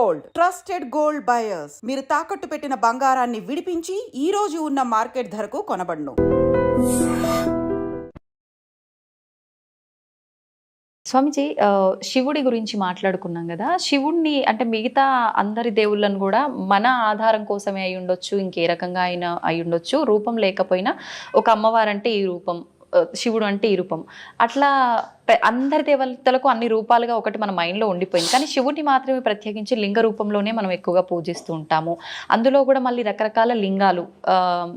Gold, trusted gold buyers. మీరు తాకట్టు పెట్టిన బంగారాన్ని విడిపించి ఈ రోజు ఉన్న మార్కెట్ ధరకు కొనబడును. స్వామిజీ, శివుడి గురించి మాట్లాడుకున్నాం కదా. శివుడిని అంటే మిగతా అందరి దేవుళ్ళను కూడా మన ఆధారం కోసమే అయి ఉండొచ్చు, ఇంకే రకంగా అయినా అయి ఉండొచ్చు. రూపం లేకపోయినా ఒక అమ్మవారంటే ఈ రూపం, శివుడు అంటే ఈ రూపం, అట్లా అందరి దేవతలకు అన్ని రూపాలుగా ఒకటి మన మైండ్లో ఉండిపోయింది. కానీ శివుడిని మాత్రమే ప్రత్యేకించి లింగ రూపంలోనే మనం ఎక్కువగా పూజిస్తూ ఉంటాము. అందులో కూడా మళ్ళీ రకరకాల లింగాలు,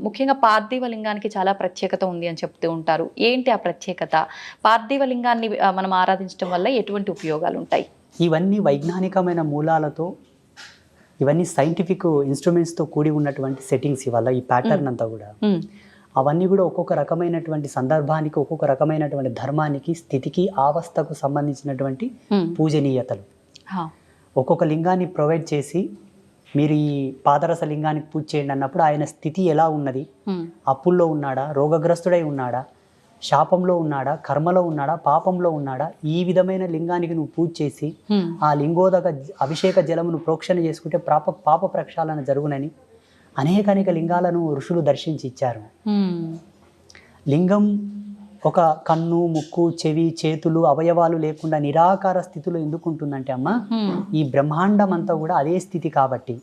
ముఖ్యంగా పార్థివ లింగానికి చాలా ప్రత్యేకత ఉంది అని చెప్తూ ఉంటారు. ఏంటి ఆ ప్రత్యేకత? పార్థివ లింగాన్ని మనం ఆరాధించడం వల్ల ఎటువంటి ఉపయోగాలు ఉంటాయి? ఇవన్నీ వైజ్ఞానికమైన మూలాలతో, ఇవన్నీ సైంటిఫిక్ ఇన్స్ట్రుమెంట్స్తో కూడి ఉన్నటువంటి సెట్టింగ్స్. ఇవల్ల ఈ ప్యాటర్న్ అంతా కూడా అవన్నీ కూడా ఒక్కొక్క రకమైనటువంటి సందర్భానికి, ఒక్కొక్క రకమైనటువంటి ధర్మానికి, స్థితికి, అవస్థకు సంబంధించినటువంటి పూజనీయతలు. ఒక్కొక్క లింగాన్ని ప్రొవైడ్ చేసి మీరు ఈ పాదరస లింగానికి పూజ చేయండి అన్నప్పుడు ఆయన స్థితి ఎలా ఉన్నది, అప్పుల్లో ఉన్నాడా, రోగగ్రస్తుడై ఉన్నాడా, శాపంలో ఉన్నాడా, కర్మలో ఉన్నాడా, పాపంలో ఉన్నాడా, ఈ విధమైన లింగానికి నువ్వు పూజ చేసి ఆ లింగోదక అభిషేక జలమును ప్రోక్షణ చేసుకుంటే పాప ప్రక్షాళన జరుగునని అనేక లింగాలను ఋషులు దర్శించి ఇచ్చారు. లింగం ఒక కన్ను, ముక్కు, చెవి, చేతులు, అవయవాలు లేకుండా నిరాకార స్థితిలో ఎందుకు ఉంటుందంటే అమ్మ, ఈ బ్రహ్మాండం అంతా కూడా అదే స్థితి కాబట్టి,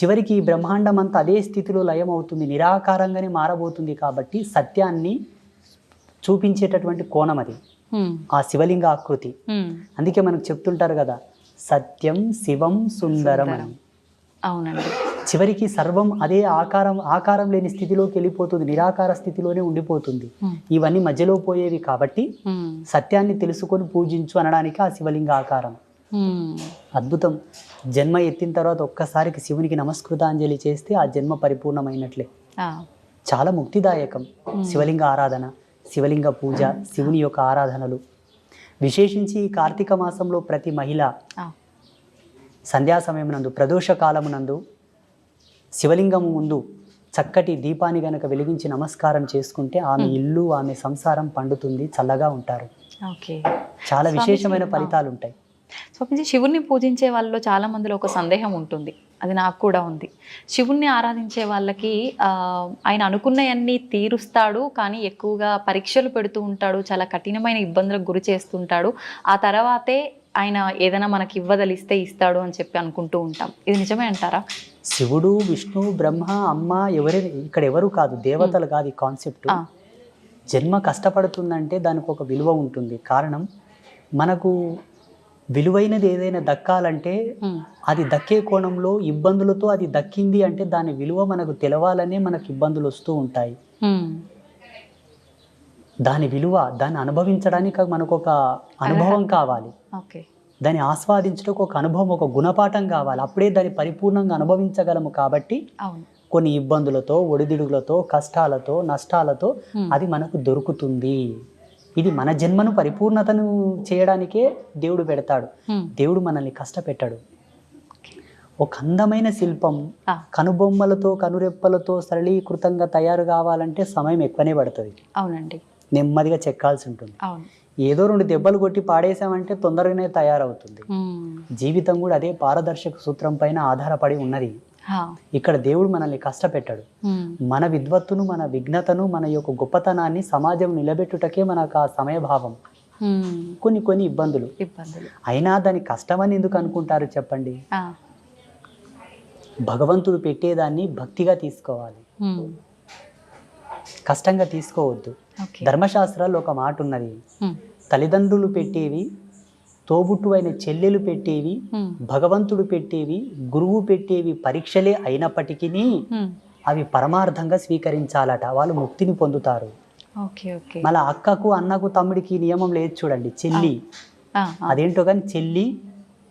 చివరికి ఈ బ్రహ్మాండం అంతా అదే స్థితిలో లయం అవుతుంది, నిరాకారంగానే మారబోతుంది. కాబట్టి సత్యాన్ని చూపించేటటువంటి కోణం అది ఆ శివలింగ ఆకృతి. అందుకే మనకు చెప్తుంటారు కదా, సత్యం శివం సుందరం అని. అవునండి. చివరికి సర్వం అదే ఆకారం లేని స్థితిలోకి వెళ్ళిపోతుంది, నిరాకార స్థితిలోనే ఉండిపోతుంది. ఇవన్నీ మధ్యలో పోయేవి కాబట్టి సత్యాన్ని తెలుసుకొని పూజించు అనడానికి ఆ శివలింగ ఆకారం. అద్భుతం. జన్మ ఎత్తిన తర్వాత ఒక్కసారికి శివునికి నమస్కృతాంజలి చేస్తే ఆ జన్మ పరిపూర్ణమైనట్లే. చాలా ముక్తిదాయకం శివలింగ ఆరాధన, శివలింగ పూజ, శివుని యొక్క ఆరాధనలు. విశేషించి కార్తీక మాసంలో ప్రతి మహిళ సంధ్యా సమయమునందు, ప్రదోష కాలమునందు శివలింగము ముందు చక్కటి దీపాన్ని గనక వెలిగించి నమస్కారం చేసుకుంటే ఆమె ఇల్లు, ఆమె సంసారం పండుతుంది, చల్లగా ఉంటారు. చాలా విశేషమైన ఫలితాలు ఉంటాయి. స్వామిజీ, శివుణ్ణి పూజించే వాళ్ళలో చాలా మందిలో ఒక సందేహం ఉంటుంది, అది నాకు కూడా ఉంది. శివుణ్ణి ఆరాధించే వాళ్ళకి ఆయన అనుకున్నవన్నీ తీరుస్తాడు, కానీ ఎక్కువగా పరీక్షలు పెడుతూ ఉంటాడు, చాలా కఠినమైన ఇబ్బందులకు గురి చేస్తుంటాడు, ఆ తర్వాతే ఆయన ఏదైనా మనకి ఇవ్వదలిస్తే ఇస్తాడు అని చెప్పి అనుకుంటూ ఉంటాం. ఇది నిజమే అంటారా? శివుడు, విష్ణు, బ్రహ్మ, అమ్మ ఇక్కడ ఎవరు కాదు, దేవతలు కాదు ఈ కాన్సెప్ట్. జన్మ కష్టపడుతుందంటే దానికి ఒక విలువ ఉంటుంది. కారణం, మనకు విలువైనది ఏదైనా దక్కాలంటే అది దక్కే కోణంలో ఇబ్బందులతో అది దక్కింది అంటే దాని విలువ మనకు తెలవాలనే మనకు ఇబ్బందులు వస్తూ ఉంటాయి. దాని విలువ, దాన్ని అనుభవించడానికి మనకు ఒక అనుభవం కావాలి, దాన్ని ఆస్వాదించడానికి ఒక అనుభవం, ఒక గుణపాఠం కావాలి. అప్పుడే దాన్ని పరిపూర్ణంగా అనుభవించగలము. కాబట్టి కొన్ని ఇబ్బందులతో, ఒడిదుడుగులతో, కష్టాలతో, నష్టాలతో అది మనకు దొరుకుతుంది. ఇది మన జన్మను పరిపూర్ణతను చేయడానికే దేవుడు పెడతాడు. దేవుడు మనల్ని కష్టపెట్టాడు. ఒక అందమైన శిల్పం కనుబొమ్మలతో, కనురెప్పలతో సరళీకృతంగా తయారు కావాలంటే సమయం ఎక్కువనే పడుతుంది. అవునండి. నెమ్మదిగా చెక్కాల్సి ఉంటుంది. ఏదో 2 దెబ్బలు కొట్టి పాడేసామంటే తొందరగానే తయారవుతుంది. జీవితం కూడా అదే పారదర్శక సూత్రం పైన ఆధారపడి ఉన్నది. ఇక్కడ దేవుడు మనల్ని కష్టపెట్టాడు. మన విద్వత్తును, మన విఘ్నతను, మన యొక్క గొప్పతనాన్ని సమాజం నిలబెట్టుటకే మనకు ఆ సమయభావం. కొన్ని ఇబ్బందులు అయినా దాని కష్టమని ఎందుకు అనుకుంటారు చెప్పండి? భగవంతుడు పెట్టేదాన్ని భక్తిగా తీసుకోవాలి, కష్టంగా తీసుకోవద్దు. ధర్మశాస్త్రాల్లో ఒక మాట ఉన్నది, తల్లిదండ్రులు పెట్టేవి, తోబుట్టు అయిన చెల్లెలు పెట్టేవి, భగవంతుడు పెట్టేవి, గురువు పెట్టేవి పరీక్షలే అయినప్పటికీ అవి పరమార్థంగా స్వీకరించాలట, వాళ్ళు ముక్తిని పొందుతారు. మళ్ళీ అక్కకు, అన్నకు, తమ్ముడికి నియమం లేదు చూడండి. చెల్లి అదేంటో కానీ చెల్లి,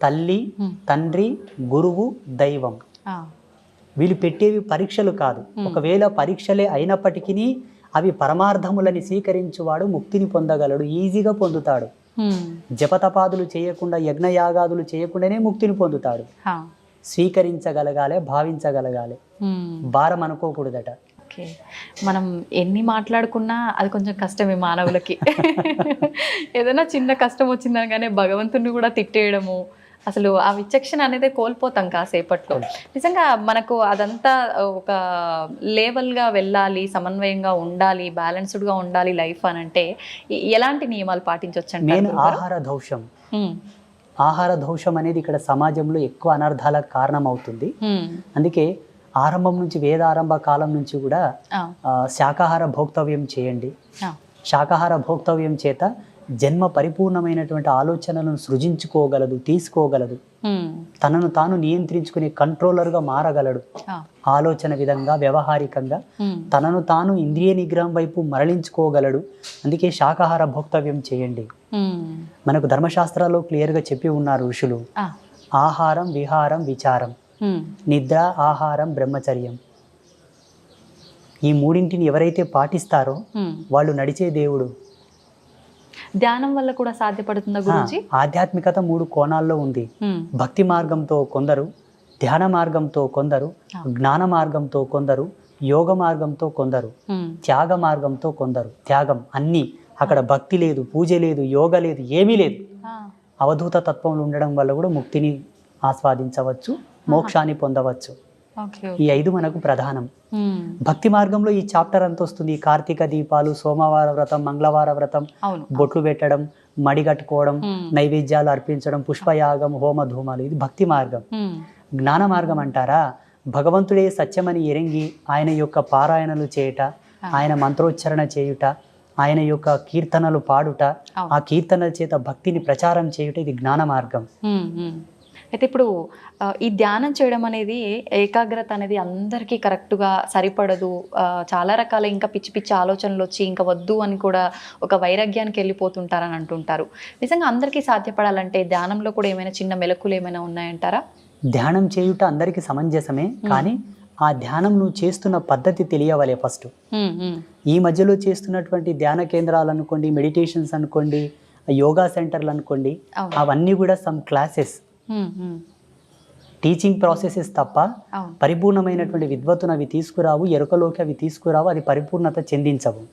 తల్లి, తండ్రి, గురువు, దైవం, వీళ్ళు పెట్టేవి పరీక్షలు కాదు. ఒకవేళ పరీక్షలే అయినప్పటికీ అవి పరమార్థములని స్వీకరించువాడు ముక్తిని పొందగలడు, ఈజీగా పొందుతాడు. జపతపాదులు చేయకుండా, యజ్ఞయాగాదులు చేయకుండానే ముక్తిని పొందుతాడు. స్వీకరించగలగాలి, భావించగలగాలి, భారం అనుకోకూడదట. ఓకే. మనం ఎన్ని మాట్లాడుకున్నా అది కొంచెం కష్టమే మానవులకి. ఏదైనా చిన్న కష్టం వచ్చిందనగానే భగవంతుడిని కూడా తిట్టేయడము, అసలు ఆ విచక్షణ అనేది కోల్పోతాం కాసేపట్లో. నిజంగా మనకు అదంతా ఒక లేవల్గా వెళ్ళాలి, సమన్వయంగా ఉండాలి, బ్యాలెన్స్డ్గా ఉండాలి లైఫ్ అని అంటే ఎలాంటి నియమాలు పాటించవచ్చు మెయిన్ అంటారు? ఆహార దోషం. ఆహార దోషం అనేది ఇక్కడ సమాజంలో ఎక్కువ అనర్థాలకు కారణం అవుతుంది. అందుకే ఆరంభం నుంచి వేదారంభ కాలం నుంచి కూడా శాకాహార భోక్తవ్యం చేయండి. శాకాహార భోక్తవ్యం చేత జన్మ పరిపూర్ణమైనటువంటి ఆలోచనలను సృజించుకోగలదు, తీసుకోగలదు, తనను తాను నియంత్రించుకునే కంట్రోలర్గా మారగలడు. ఆలోచన విధంగా వ్యవహారికంగా తనను తాను ఇంద్రియ నిగ్రహం వైపు మరలించుకోగలడు. అందుకే శాకాహార భోక్తవ్యం చేయండి. మనకు ధర్మశాస్త్రాల్లో క్లియర్గా చెప్పి ఉన్నారు ఋషులు, ఆహారం, విహారం, విచారం, నిద్ర, ఆహారం, బ్రహ్మచర్యం. ఈ మూడింటిని ఎవరైతే పాటిస్తారో వాళ్ళు నడిచే దేవుడు. ధ్యానం వల్ల కూడా సాధ్యపడుతుందా గురించి? ఆధ్యాత్మికత 3 కోణాల్లో ఉంది. భక్తి మార్గంతో కొందరు, ధ్యాన మార్గంతో కొందరు, జ్ఞాన మార్గంతో కొందరు, యోగ మార్గంతో కొందరు, త్యాగ మార్గంతో కొందరు. త్యాగం అన్నీ, అక్కడ భక్తి లేదు, పూజ లేదు, యోగ లేదు, ఏమీ లేదు. అవధూత తత్వంలో ఉండడం వల్ల కూడా ముక్తిని ఆస్వాదించవచ్చు, మోక్షాన్ని పొందవచ్చు. ఈ 5 మనకు ప్రధానం. భక్తి మార్గంలో ఈ చాప్టర్ అంత వస్తుంది. కార్తీక దీపాలు, సోమవార వ్రతం, మంగళవార వ్రతం, బొట్లు పెట్టడం, మడిగట్టుకోవడం, నైవేద్యాలు అర్పించడం, పుష్పయాగం, హోమ ధూమాలు, ఇది భక్తి మార్గం. జ్ఞాన మార్గం అంటారా, భగవంతుడే సత్యమని ఎరంగి ఆయన యొక్క పారాయణలు చేయుట, ఆయన మంత్రోచ్చరణ చేయుట, ఆయన యొక్క కీర్తనలు పాడుట, ఆ కీర్తనల చేత భక్తిని ప్రచారం చేయుట, ఇది జ్ఞాన మార్గం. అయితే ఇప్పుడు ఈ ధ్యానం చేయడం అనేది, ఏకాగ్రత అనేది అందరికీ కరెక్ట్గా సరిపడదు. చాలా రకాల ఇంకా పిచ్చి పిచ్చి ఆలోచనలు వచ్చి ఇంకా వద్దు అని కూడా ఒక వైరాగ్యానికి వెళ్ళిపోతుంటారని అంటుంటారు. నిజంగా అందరికీ సాధ్యపడాలంటే ధ్యానంలో కూడా ఏమైనా చిన్న మెలకులు ఏమైనా ఉన్నాయంటారా? ధ్యానం చేయుట అందరికీ సమంజసమే, కానీ ఆ ధ్యానం నువ్వు చేస్తున్న పద్ధతి తెలియవలే ఫస్ట్. ఈ మధ్యలో చేస్తున్నటువంటి ధ్యాన కేంద్రాలు అనుకోండి, మెడిటేషన్స్ అనుకోండి, యోగా సెంటర్లు అనుకోండి, అవన్నీ కూడా సమ్ క్లాసెస్, టీచింగ్ ప్రాసెసెస్ తప్ప పరిపూర్ణమైనటువంటి విద్వత్తును అవి తీసుకురావు, ఎరుకలోకి అవి తీసుకురావు, అది పరిపూర్ణత చెందించవు.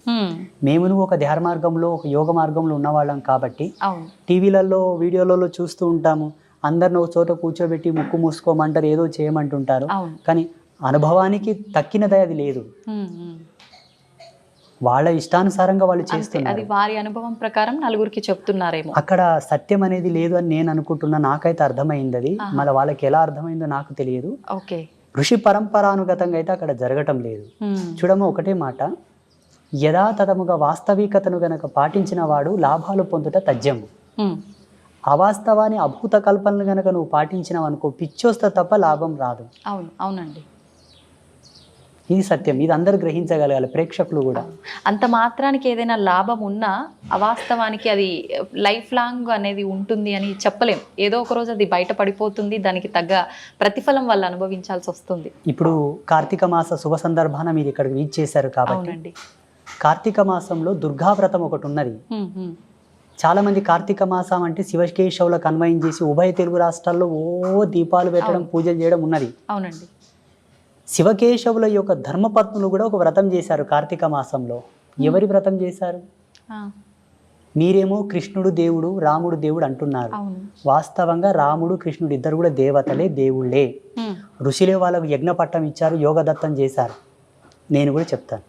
మేము ఒక ధ్యాన మార్గంలో, ఒక యోగ మార్గంలో ఉన్నవాళ్ళం కాబట్టి టీవీలలో, వీడియోలలో చూస్తూ ఉంటాము. అందరిని ఒక చోట కూర్చోబెట్టి ముక్కు మూసుకోమంటారు, ఏదో చేయమంటుంటారు, కానీ అనుభవానికి తక్కినది అది లేదు. వాళ్ళ ఇష్టానుసారంగా వాళ్ళు చేస్తున్నారు. అది వారి అనుభవం ప్రకారం నలుగురికి చెప్తున్నారేమో. అక్కడ సత్యం అనేది లేదు అని నేను అనుకుంటున్నా. నాకైతే అర్థమైంది అది. మళ్ళీ వాళ్ళకి ఎలా అర్థమైందో నాకు తెలియదు. ఋషి పరంపరానుగతంగా అయితే అక్కడ జరగటం లేదు. చూడము, ఒకటే మాట, యథాతథముగా వాస్తవికతను గనక పాటించిన వాడు లాభాలు పొందుట తథ్యము. అవాస్తవాన్ని, అభూత కల్పనలు గనక నువ్వు పాటించినావు అనుకో, పిచ్చోస్త తప్ప లాభం రాదు. అవునండి, ఇది సత్యం. ఇది అందరు గ్రహించగలగాలి, ప్రేక్షకులు కూడా. అంత మాత్రానికి ఏదైనా లాభం ఉన్నా అవాస్తవానికి అది లైఫ్ లాంగ్ అనేది ఉంటుంది అని చెప్పలేం. ఏదో ఒక రోజు అది బయట పడిపోతుంది, దానికి తగ్గ ప్రతిఫలం వాళ్ళు అనుభవించాల్సి వస్తుంది. ఇప్పుడు కార్తీక మాస శుభ సందర్భాన మీరు ఇక్కడికి రీచ్ చేశారు కాబట్టి, కార్తీక మాసంలో దుర్గావ్రతం ఒకటి ఉన్నది. చాలా మంది కార్తీక మాసం అంటే శివకేశవులకు అన్వయం చేసి ఉభయ తెలుగు రాష్ట్రాల్లో దీపాలు పెట్టడం, పూజలు చేయడం ఉన్నది. అవునండి. శివకేశవుల యొక్క ధర్మపత్నులు కూడా ఒక వ్రతం చేశారు కార్తీక మాసంలో. ఎవరి వ్రతం చేశారు? మీరేమో కృష్ణుడు దేవుడు, రాముడు దేవుడు అంటున్నారు. వాస్తవంగా రాముడు, కృష్ణుడు ఇద్దరు కూడా దేవతలే, దేవుళ్ళే. ఋషులే వాళ్ళకు యజ్ఞ పట్టం ఇచ్చారు, యోగదత్తం చేశారు. నేను కూడా చెప్తాను.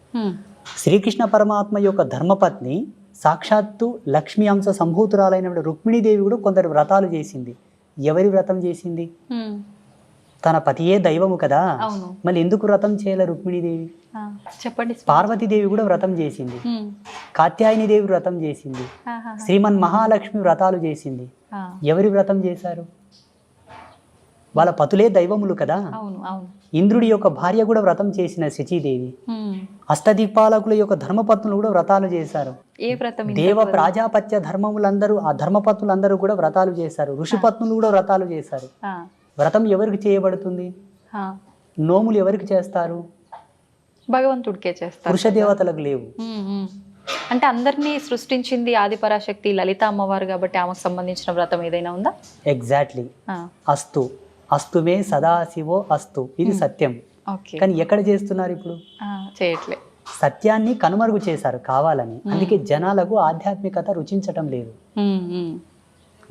శ్రీకృష్ణ పరమాత్మ యొక్క ధర్మపత్ని సాక్షాత్తు లక్ష్మీ అంశ సంభూతురాలైన రుక్మిణీదేవి కూడా కొందరు వ్రతాలు చేసింది. ఎవరి వ్రతం చేసింది? తన పతియే దైవము కదా, మళ్ళీ ఎందుకు వ్రతం చేయలే రుక్మిణీదేవి? చెప్పండి. పార్వతీదేవి కూడా వ్రతం చేసింది, కాత్యాయని దేవి వ్రతం చేసింది, శ్రీమన్ మహాలక్ష్మి వ్రతాలు చేసింది. ఎవరి వ్రతం చేశారు? వాళ్ళ పతులే దైవములు కదా. ఇంద్రుడి యొక్క భార్య కూడా వ్రతం చేసిన శచీదేవి. అష్టదిక్పాలకుల యొక్క ధర్మపత్నులు కూడా వ్రతాలు చేశారు. దేవ ప్రాజాపత్య ధర్మములందరూ, ఆ ధర్మపత్నులందరూ కూడా వ్రతాలు చేశారు. ఋషిపత్నులు కూడా వ్రతాలు చేశారు. వ్రతం ఎవరికి చేయబడుతుంది? నోములు ఎవరికి చేస్తారు? భగవంతుడికే చేస్తారు, పురుష దేవతలకు లేవు. అంటే అందరినీ సృష్టించింది ఆదిపరాశక్తి లలిత అమ్మవారు కాబట్టి ఆమెకు సంబంధించిన వ్రతం ఏదైనా ఉందా? ఎగ్జాక్ట్లీ. అస్తు అస్తుమే సదాశివో అస్తు, ఇది సత్యం. ఓకే. కానీ ఎక్కడ చేస్తున్నారు ఇప్పుడు? చేయట్లే. సత్యాన్ని కనుమరుగు చేశారు కావాలని. అందుకే జనాలకు ఆధ్యాత్మికత రుచించటం లేదు.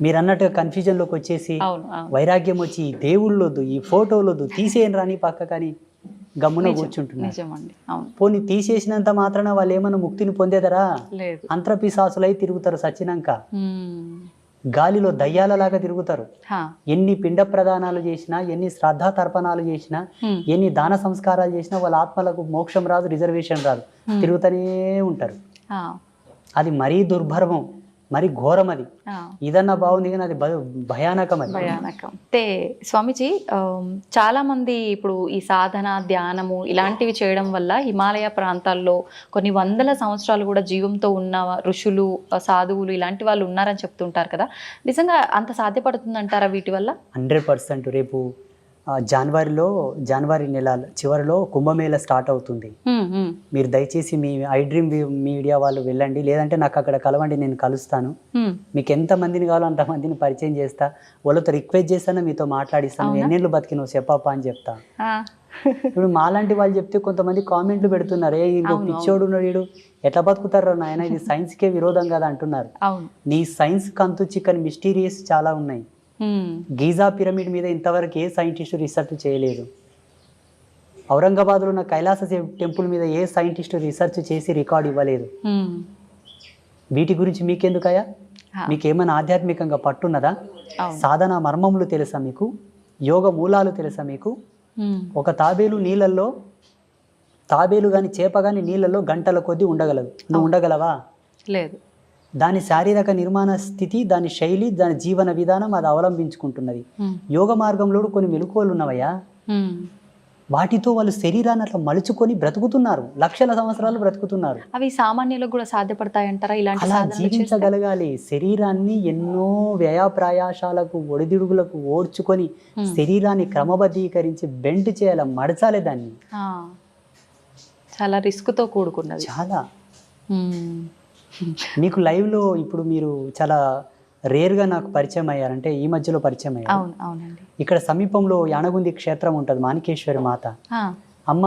మీరు అన్నట్టుగా కన్ఫ్యూజన్లోకి వచ్చేసి అవును, అవును. వైరాగ్యం వచ్చి ఈ దేవుళ్ళొద్దు, ఈ ఫోటోలొద్దు, తీసేయని రాని పక్క కానీ గమ్మున కూర్చుంటున్నారు. నిజమండి. అవును. పోనీ తీసేసినంత మాత్రాన వాళ్ళు ఏమైనా ముక్తిని పొందేదరా? లేదు. అంతర్పిశాసులై తిరుగుతారు సచ్చినాక, గాలిలో దయ్యాలలాగా తిరుగుతారు. ఎన్ని పిండ ప్రదానాలు చేసినా, ఎన్ని శ్రద్ధా తర్పణాలు చేసినా, ఎన్ని దాన సంస్కారాలు చేసినా వాళ్ళ ఆత్మలకు మోక్షం రాదు, రిజర్వేషన్ రాదు, తిరుగుతూనే ఉంటారు. అది మరీ దుర్భర్మం, మరి ఘోరం. అది ఇదన్నా బాగుంది కానీ అది భయానకం. అది భయానకం. అయితే స్వామీజీ, చాలా మంది ఇప్పుడు ఈ సాధన, ధ్యానము ఇలాంటివి చేయడం వల్ల హిమాలయ ప్రాంతాల్లో కొన్ని వందల సంవత్సరాలు కూడా జీవంతో ఉన్న ఋషులు, సాధువులు ఇలాంటి వాళ్ళు ఉన్నారని చెప్తుంటారు కదా, నిజంగా అంత సాధ్యపడుతుందంటారా వీటి వల్ల? 100%. రేపు జనవరి నెల చివరిలో కుంభమేళ స్టార్ట్ అవుతుంది. మీరు దయచేసి మీ ఐ డ్రీమ్ మీడియా వాళ్ళు వెళ్ళండి, లేదంటే నాకు అక్కడ కలవండి, నేను కలుస్తాను. మీకు ఎంతమందిని కావాలో అంతమందిని పరిచయం చేస్తా, వాళ్ళతో రిక్వెస్ట్ చేస్తాను, మీతో మాట్లాడిస్తాను, ఎన్నేళ్ళు బతికినావు చెప్పప్ప అని చెప్తా. ఇప్పుడు మాలాంటి వాళ్ళు చెప్తే కొంతమంది కామెంట్లు పెడుతున్నారు, ఇంకో పిచ్చోడు ఉన్నాడు, వీడు ఎట్లా బతుకుతారు నాయన, ఇది సైన్స్కే విరోధం కదా అంటున్నారు. నీ సైన్స్ కంతు చిక్కని మిస్టీరియస్ చాలా ఉన్నాయి. గీజా పిరమిడ్ మీద ఇంతవరకు ఏ సైంటిస్టు రీసెర్చ్ చేయలేదు. ఔరంగాబాద్లో ఉన్న కైలాస టెంపుల్ మీద ఏ సైంటిస్టు రీసెర్చ్ చేసి రికార్డు ఇవ్వలేదు. వీటి గురించి మీకెందుకయ్యా? మీకేమైనా ఆధ్యాత్మికంగా పట్టున్నదా? సాధన మర్మములు తెలుసా మీకు? యోగ మూలాలు తెలుసా మీకు? ఒక తాబేలు కానీ చేప కానీ నీళ్ళల్లో గంటల కొద్దీ ఉండగలదు. నువ్వు ఉండగలవా? లేదు. దాని శారీరక నిర్మాణ స్థితి, దాని శైలి, దాని జీవన విధానం అది అవలంబించుకుంటున్నది. యోగ మార్గంలో కొన్ని మెలకువలు ఉన్నవయ్యా, వాటితో వాళ్ళు శరీరాన్ని అట్లా మలుచుకొని బ్రతుకుతున్నారు, లక్షల సంవత్సరాలు బ్రతుకుతున్నారు. అవి సామాన్యులకు కూడా సాధ్యపడతాయంటారా? అలా జీవించగలగాలి. శరీరాన్ని ఎన్నో వ్యయప్రయాసాలకు, ఒడిదుడుగులకు ఓడ్చుకొని శరీరాన్ని క్రమబద్ధీకరించి బెండ్ చేయాలి, మడచాలి దాన్ని. చాలా రిస్క్తో కూడుకున్నది. చాలా. మీకు లైవ్లో ఇప్పుడు మీరు చాలా రేర్గా నాకు పరిచయం అయ్యారంటే ఈ మధ్యలో పరిచయం అయ్యారు. ఇక్కడ సమీపంలో యానగుంది క్షేత్రం ఉంటుంది, మాణికేశ్వరి మాత. అమ్మ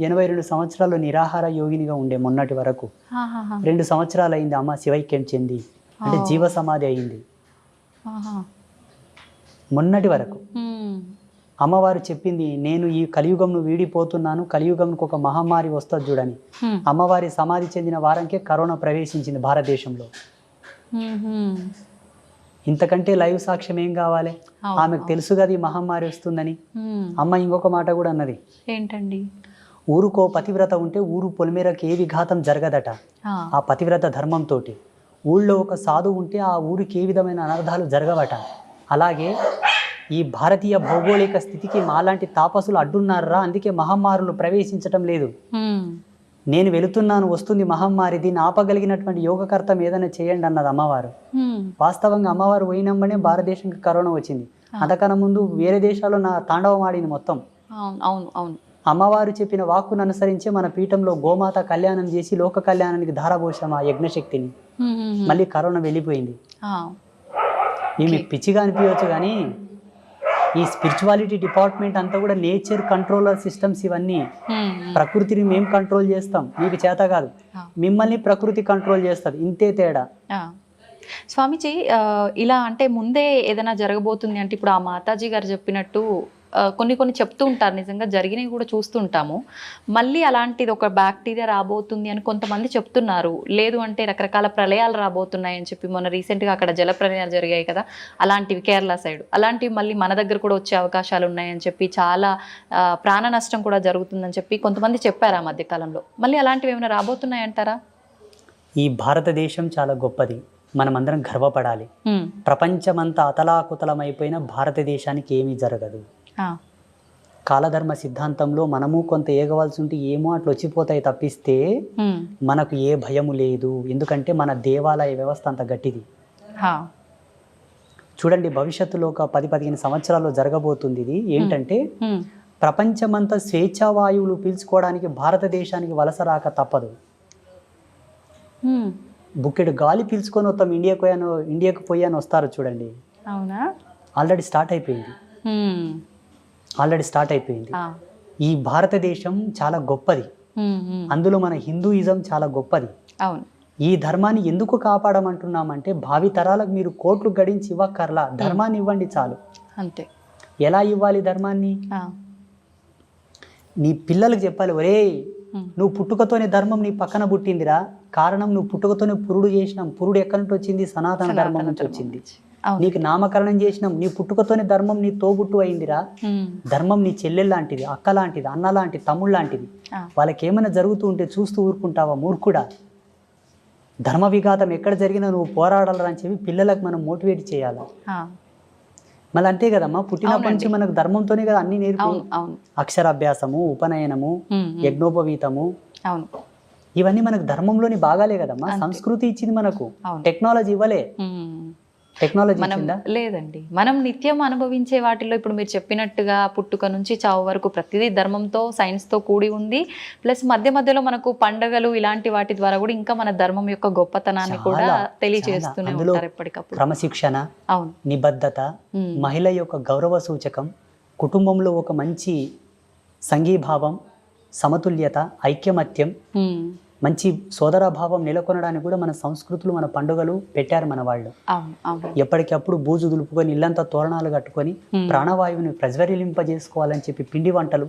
82 సంవత్సరాలు నిరాహార యోగినిగా ఉండే మొన్నటి వరకు. 2 సంవత్సరాలు అయింది అమ్మ శివైక్యం చెంది, అంటే జీవ సమాధి అయింది. మొన్నటి వరకు అమ్మవారు చెప్పింది, నేను ఈ కలియుగంను వీడిపోతున్నాను, కలియుగంకు ఒక మహమ్మారి వస్తుంది చూడని. అమ్మవారి సమాధి చెందిన వారంకే కరోనా ప్రవేశించింది భారతదేశంలో. ఇంతకంటే లైవ్ సాక్ష్యం ఏం కావాలి? ఆమెకు తెలుసు కదా ఈ మహమ్మారి వస్తుందని. అమ్మ ఇంకొక మాట కూడా అన్నది, ఏంటండి? ఊరుకో పతివ్రత ఉంటే ఊరు పొలిమేరకు ఏ విఘాతం జరగదట. ఆ పతివ్రత ధర్మంతో ఊళ్ళో ఒక సాధువు ఉంటే ఆ ఊరికి ఏ విధమైన అనర్థాలు జరగవట. అలాగే ఈ భారతీయ భౌగోళిక స్థితికి మాలాంటి తాపసులు అడ్డున్నారా, అందుకే మహమ్మారులు ప్రవేశించటం లేదు. నేను వెళుతున్నాను, వస్తుంది మహమ్మారి, దీన్ని ఆపగలిగినటువంటి యోగకర్తం ఏదైనా చేయండి అన్నది అమ్మవారు. వాస్తవంగా అమ్మవారు పోయినమ్మనే భారతదేశానికి కరోనా వచ్చింది. అంతకన్నా ముందు వేరే దేశాల్లో నా తాండవం ఆడింది మొత్తం. అమ్మవారు చెప్పిన వాక్కును అనుసరించే మన పీఠంలో గోమాత కళ్యాణం చేసి లోక కళ్యాణానికి ధారపోసాం ఆ యజ్ఞశక్తిని. మళ్ళీ కరోనా వెళ్ళిపోయింది. ఈమె పిచ్చిగా అనిపించవచ్చు కానీ ఈ స్పిరిచువాలిటీ డిపార్ట్మెంట్ అంతా కూడా నేచర్ కంట్రోలర్ సిస్టమ్స్. ఇవన్నీ ప్రకృతిని మేము కంట్రోల్ చేస్తాం, మీకు చేత కాదు. మిమ్మల్ని ప్రకృతి కంట్రోల్ చేస్తుంది, ఇంతే తేడా. స్వామీజీ, ఇలా అంటే ముందే ఏదైనా జరగబోతుంది అంటే, ఇప్పుడు ఆ మాతాజీ గారు చెప్పినట్టు కొన్ని చెప్తూ ఉంటారు, నిజంగా జరిగినవి కూడా చూస్తుంటాము. మళ్ళీ అలాంటిది ఒక బ్యాక్టీరియా రాబోతుంది అని కొంతమంది చెప్తున్నారు. లేదు అంటే రకరకాల ప్రళయాలు రాబోతున్నాయి అని చెప్పి, మొన్న రీసెంట్గా అక్కడ జల ప్రళయాలు జరిగాయి కదా, అలాంటివి కేరళ సైడ్, అలాంటివి మళ్ళీ మన దగ్గర కూడా వచ్చే అవకాశాలు ఉన్నాయని చెప్పి, చాలా ప్రాణ నష్టం కూడా జరుగుతుందని చెప్పి కొంతమంది చెప్పారు ఆ మధ్యకాలంలో. మళ్ళీ అలాంటివి ఏమైనా రాబోతున్నాయంటారా? ఈ భారతదేశం చాలా గొప్పది, మనమందరం గర్వపడాలి. ప్రపంచమంతా అతలాకుతలమైపోయిన భారతదేశానికి ఏమీ జరగదు. కాలధర్మ సిద్ధాంతంలో మనము కొంత ఏగవలసి ఉంటే ఏమో అట్లా వచ్చిపోతాయి తప్పిస్తే మనకు ఏ భయము లేదు. ఎందుకంటే మన దేవాలయ వ్యవస్థ అంత గట్టిది. చూడండి, భవిష్యత్తులో ఒక 10-15 సంవత్సరాల్లో జరగబోతుంది ఇది. ఏంటంటే ప్రపంచమంతా స్వేచ్ఛావాయువులు పీల్చుకోవడానికి భారతదేశానికి వలస రాక తప్పదు. బుక్కెడు గాలి పీల్చుకొని వస్తాం, ఇండియాకు పోయాను వస్తారు చూడండి. ఆల్రెడీ స్టార్ట్ అయిపోయింది. ఈ భారతదేశం చాలా గొప్పది, అందులో మన హిందూయిజం చాలా గొప్పది. అవును. ఈ ధర్మాన్ని ఎందుకు కాపాడమంటున్నామంటే భావి తరాలకు మీరు కోట్లు గడించి ఇవ్వక్కర్లా, ధర్మాన్ని ఇవ్వండి చాలు. అంతే. ఎలా ఇవ్వాలి ధర్మాన్ని? ఆ. నీ పిల్లలకు చెప్పాలి, ఒరే నువ్వు పుట్టుకతోనే ధర్మం నీ పక్కన పుట్టిందిరా, కారణం నువ్వు పుట్టుకతోనే పురుడు చేసినాం, పురుడు ఎక్కడి నుంచి వచ్చింది? సనాతన ధర్మం నుంచి వచ్చింది. నీకు నామకరణం చేసినాం, నీ పుట్టుకతోనే ధర్మం నీ తోబుట్టు అయిందిరా. ధర్మం నీ చెల్లెలు లాంటిది, అక్క లాంటిది, అన్న లాంటిది, తమ్ముడు లాంటిది. వాళ్ళకి ఏమైనా జరుగుతూ ఉంటే చూస్తూ ఊరుకుంటావా మూర్ఖుడా? ధర్మ విఘాతం ఎక్కడ జరిగినా నువ్వు పోరాడాలని చెప్పి పిల్లలకు మనం మోటివేట్ చేయాలి. మళ్ళీ అంతే కదమ్మా, పుట్టినప్పటి నుంచి మనకు ధర్మంతోనే కదా అన్ని నేర్పి, అక్షరాభ్యాసము, ఉపనయనము, యజ్ఞోపవీతము, ఇవన్నీ మనకు ధర్మంలోని భాగాలే కదమ్మా. సంస్కృతి ఇచ్చింది మనకు, టెక్నాలజీ ఇవ్వలే. టెక్నాలజీ లేదండి. మనం నిత్యం అనుభవించే వాటిలో ఇప్పుడు మీరు చెప్పినట్టుగా పుట్టుక నుంచి చావు వరకు ప్రతిదీ ధర్మంతో, సైన్స్తో కూడి ఉంది. ప్లస్ మధ్య మధ్యలో మనకు పండగలు ఇలాంటి వాటి ద్వారా కూడా ఇంకా మన ధర్మం యొక్క గొప్పతనాన్ని కూడా తెలియజేస్తూనే ఉంటారు ఎప్పటికప్పుడు. క్రమశిక్షణ, అవును, నిబద్ధత, మహిళ యొక్క గౌరవ సూచకం, కుటుంబంలో ఒక మంచి సంఘీభావం, సమతుల్యత, ఐక్యమత్యం, మంచి సోదరభావం నెలకొనడానికి కూడా మన సంస్కృతులు, మన పండుగలు పెట్టారు మన వాళ్ళు. ఎప్పటికప్పుడు బూజు దులుపుకొని ఇల్లంతా తోరణాలు కట్టుకొని ప్రాణవాయువుని ప్రజ్వరిలింపజేసుకోవాలని చెప్పి పిండి వంటలు,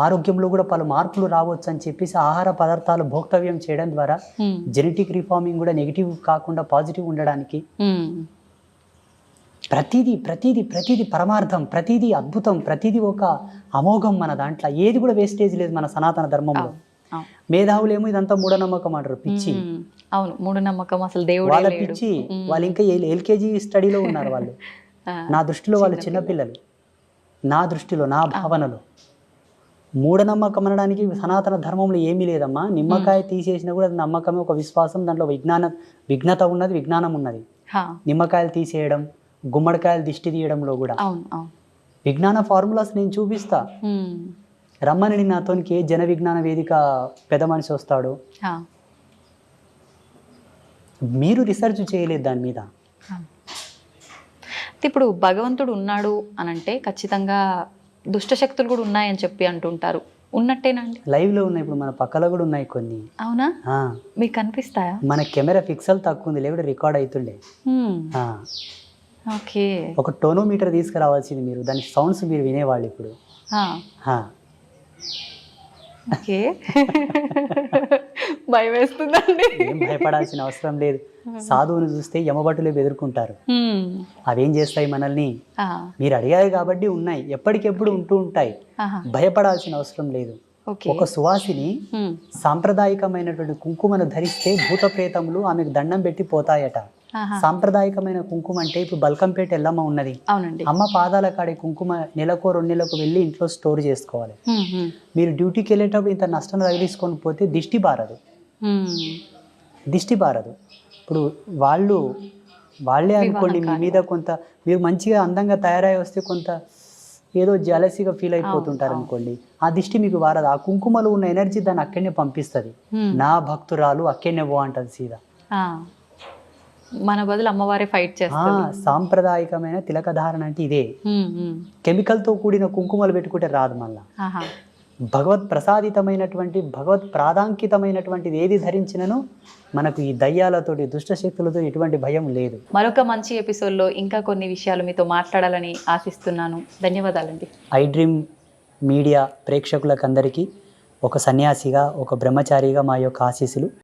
ఆరోగ్యంలో కూడా పలు మార్పులు రావచ్చు అని చెప్పేసి ఆహార పదార్థాలు భోక్తవ్యం చేయడం ద్వారా జెనెటిక్ రిఫార్మింగ్ కూడా నెగిటివ్ కాకుండా పాజిటివ్ ఉండడానికి ప్రతిదీ ప్రతిదీ ప్రతిదీ పరమార్థం, ప్రతిదీ అద్భుతం, ప్రతిదీ ఒక అమోఘం మన దాంట్లో. ఏది కూడా వేస్టేజ్ లేదు మన సనాతన ధర్మంలో. మేధావులు ఏమో ఇదంతా మూఢనమ్మకం అంటారు, పిచ్చి. అవును, మూఢనమ్మకం, అసలు దేవుడు వాళ్ళ పిచ్చి. వాళ్ళు ఇంకా ఎల్కేజీ స్టడీలో ఉన్నారు వాళ్ళు. నా దృష్టిలో వాళ్ళు చిన్నపిల్లలు, నా దృష్టిలో, నా భావనలో. మూఢనమ్మకం అనడానికి సనాతన ధర్మంలో ఏమీ లేదమ్మా. నిమ్మకాయ తీసేసినా కూడా నమ్మకమే, ఒక విశ్వాసం. దాంట్లో విఘ్నత ఉన్నది, విజ్ఞానం ఉన్నది. నిమ్మకాయలు తీసేయడం, గుమ్మడికాయలు దిష్టి తీయడంలో కూడా విజ్ఞాన ఫార్ములాస్ నేను చూపిస్తా. రమ్మని నాతోనికి జన విజ్ఞాన వేదిక పెద్ద మనిషి వస్తాడు, మీరు రీసెర్చ్ చేయలేదు దాని మీద. ఇప్పుడు భగవంతుడు ఉన్నాడు అని అంటే ఖచ్చితంగా దుష్టశక్తులు కూడా ఉన్నాయని చెప్పి అంటుంటారు. ఉన్నట్టేనండి? లైవ్ లో ఉన్నాయి, ఇప్పుడు మన పక్కలో కూడా ఉన్నాయి కొన్ని. అవునా? మీకు కనిపిస్తాయా? మన కెమెరా పిక్సెల్ తక్కువ ఉంది, లేకపోతే రికార్డ్ అవుతుండే. ఓకే. ఒక టోనోమీటర్ తీసుకురావాల్సింది మీరు, దాని సౌండ్స్ మీరు వినేవాళ్ళు ఇప్పుడు. ఓకే. భయం వేస్తుందండి. ఏం భయపడాల్సిన అవసరం లేదు. సాధువుని చూస్తే యమభటులే బెదురుకుంటారు. అవేం చేస్తాయి మనల్ని? మీరు అడిగారు కాబట్టి ఉన్నాయి, ఎప్పటికెప్పుడు ఉంటూ ఉంటాయి. భయపడాల్సిన అవసరం లేదు. ఒక సువాసిని సాంప్రదాయకమైనటువంటి కుంకుమను ధరిస్తే భూత ప్రేతములు ఆమెకు దండం పెట్టి పోతాయట. సాంప్రదాయకమైన కుంకుమ అంటే ఇప్పుడు బల్కంపేట ఎల్లమ్మ ఉన్నది, అమ్మ పాదాల కాడే కుంకుమ నెలకో 2 నెలలకు వెళ్ళి ఇంట్లో స్టోర్ చేసుకోవాలి. మీరు డ్యూటీకి వెళ్ళేటప్పుడు ఇంత నష్టం తగిలించుకొని పోతే దిష్టి బారదు. ఇప్పుడు వాళ్ళే అనుకోండి మీ మీద కొంత, మీరు మంచిగా అందంగా తయారై వస్తే కొంత ఏదో జలసీగా ఫీల్ అయిపోతుంటారు అనుకోండి, ఆ దిష్టి మీకు వారదు. ఆ కుంకుమలో ఉన్న ఎనర్జీ దాన్ని అక్కడనే పంపిస్తుంది. నా భక్తురాలు అక్కడనే పో అంటది సీదా. మన బదులు అమ్మవారే ఫైట్ చేస్తారు. సాంప్రదాయకమైన తిలకధారణ అంటే ఇదే. కెమికల్ తో కూడిన కుంకుమలు పెట్టుకుంటే రాదు. మళ్ళా భగవత్ ప్రసాదితమైనటువంటి, భగవత్ ప్రాధాంకితమైనటువంటిది ఏది ధరించినను మనకు ఈ దయ్యాలతోటి, దుష్టశక్తులతో ఎటువంటి భయం లేదు. మరొక మంచి ఎపిసోడ్లో ఇంకా కొన్ని విషయాలు మీతో మాట్లాడాలని ఆశిస్తున్నాను. ధన్యవాదాలండి. ఐ డ్రీమ్ మీడియా ప్రేక్షకులకందరికీ ఒక సన్యాసిగా, ఒక బ్రహ్మచారిగా మా యొక్క ఆశీస్సులు.